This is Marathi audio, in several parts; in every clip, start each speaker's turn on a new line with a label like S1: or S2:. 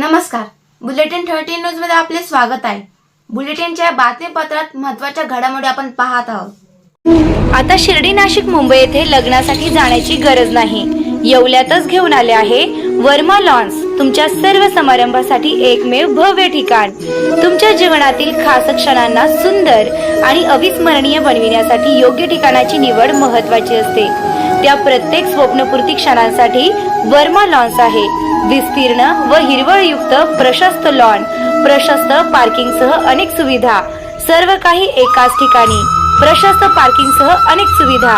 S1: नमस्कार, बुलेटिन 13 न्यूज मध्ये आपले स्वागत आहे। बुलेटिनच्या बातमीपत्रात महत्त्वाच्या घडामोडी आपण पाहत आहोत।
S2: आता शिर्डी, नाशिक, मुंबई येथे लग्नासाठी जाण्याची गरज नाही। येवल्यातच घेऊन आले आहे वर्मा लॉन्स, तुमच्या सर्व समारंभासाठी एकमेव भव्य ठिकाण। तुमच्या जीवनातील खास क्षणांना सुंदर आणि अविस्मरणीय बनविण्यासाठी योग्य ठिकाणाची निवड महत्त्वाची असते। त्या प्रत्येक स्वप्नपूर्ती क्षणांसाठी वर्मा लॉन्स आहे। विस्तीर्ण व हिरवळयुक्त प्रशस्त लॉन, प्रशस्त पार्किंगसह अनेक सुविधा, सर्व काही एकाच ठिकाणी। प्रशस्त पार्किंगसह अनेक सुविधा।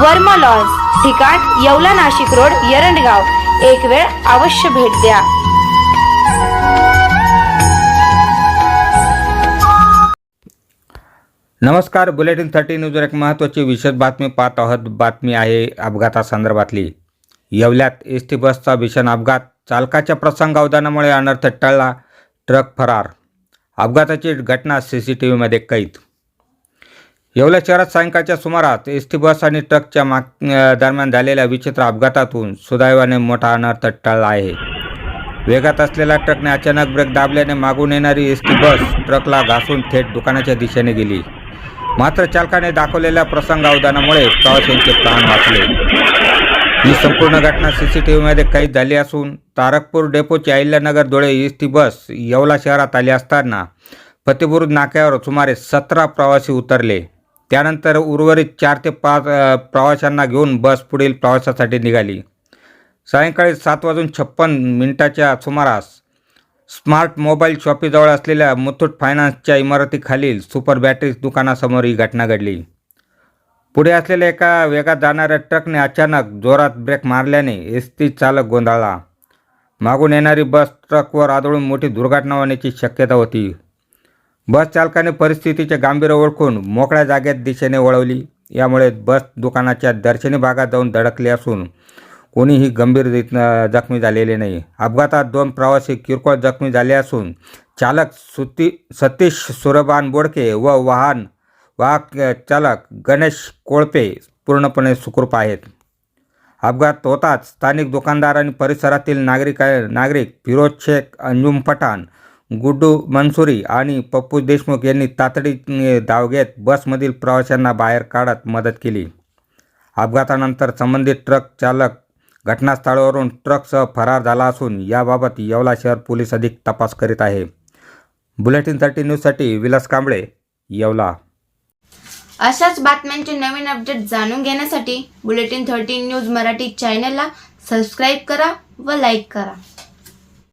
S2: वर्मा लॉन्स, ठिकाण येवला, नाशिक रोड, एरंडगाव। एक वेळ अवश्य भेट द्या।
S3: नमस्कार, बुलेटिन 13 न्यूजवर एक महत्त्वाची विशेष बातमी पाहत आहोत। बातमी आहे अपघातासंदर्भातली। येवल्यात एसटी बसचा भीषण अपघात, चालकाच्या प्रसंगावधानामुळे अनर्थ टळला, ट्रक फरार। अपघाताची घटना CCTVमध्ये कैद। येवला शहरात सायंकाळच्या सुमारास एसटी बस आणि ट्रकच्या दरम्यान झालेल्या विचित्र अपघातातून सुदैवाने मोठा अनर्थ टळला आहे। वेगात असलेल्या ट्रकने अचानक ब्रेक दाबल्याने मागून येणारी एसटी बस ट्रकला घासून थेट दुकानाच्या दिशेने गेली। मात्र चालकाने दाखवलेल्या प्रसंगावधानामुळे प्रवाशांचे प्राण वाचले। ही संपूर्ण घटना CCTVमध्ये कैद झाली असून तारकपूर डेपोची अहिल्यानगर धुळे एसटी बस येवला शहरात आली असताना फतेपूर नाक्यावर सुमारे 17 प्रवासी उतरले। त्यानंतर उर्वरित 4 ते 5 प्रवाशांना घेऊन बस पुढील प्रवासासाठी निघाली। सायंकाळी 7:56 सुमारास स्मार्ट मोबाईल शॉपीजवळ असलेल्या मुथूट फायनान्सच्या इमारतीखालील सुपर बॅटरीज दुकानासमोर ही घटना घडली। पुढे असलेल्या एका वेगात जाणाऱ्या ट्रकने अचानक जोरात ब्रेक मारल्याने एसटी चालक गोंधळला। मागून येणारी बस ट्रकवर आदळून मोठी दुर्घटना होण्याची शक्यता होती। बस चालकाने परिस्थितीचे गांभीर्य ओळखून मोकळ्या जागेत दिशेने वळवली। यामुळे बस दुकानाच्या दर्शनी भागात जाऊन धडकली असून कोणीही गंभीर जखमी झालेले नाही। अपघातात 2 प्रवासी किरकोळ जखमी झाले असून चालक सतीश सूर्यभान बोडके व वाहक चालक गणेश कोळपे पूर्णपणे सुखरूप आहेत। अपघात होताच स्थानिक दुकानदार आणि परिसरातील नागरिक फिरोज शेख, अंजुम पठाण, गुड्डू मंसुरी आणि पप्पू देशमुख यांनी तातडीने धाव घेत बसमधील प्रवाशांना बाहेर काढत मदत केली। अपघातानंतर संबंधित ट्रक चालक घटनास्थळावरून ट्रकसह फरार झाला असून याबाबत येवला शहर पोलीस अधिक तपास करीत आहे। बुलेटिन 13 न्यूजसाठी विलास कांबळे, येवला।
S1: अशाच बातम्यांचे नवीन अपडेट जाणून घेण्यासाठी बुलेटिन 13 न्यूज मराठी चॅनलला सबस्क्राईब करा व लाईक करा।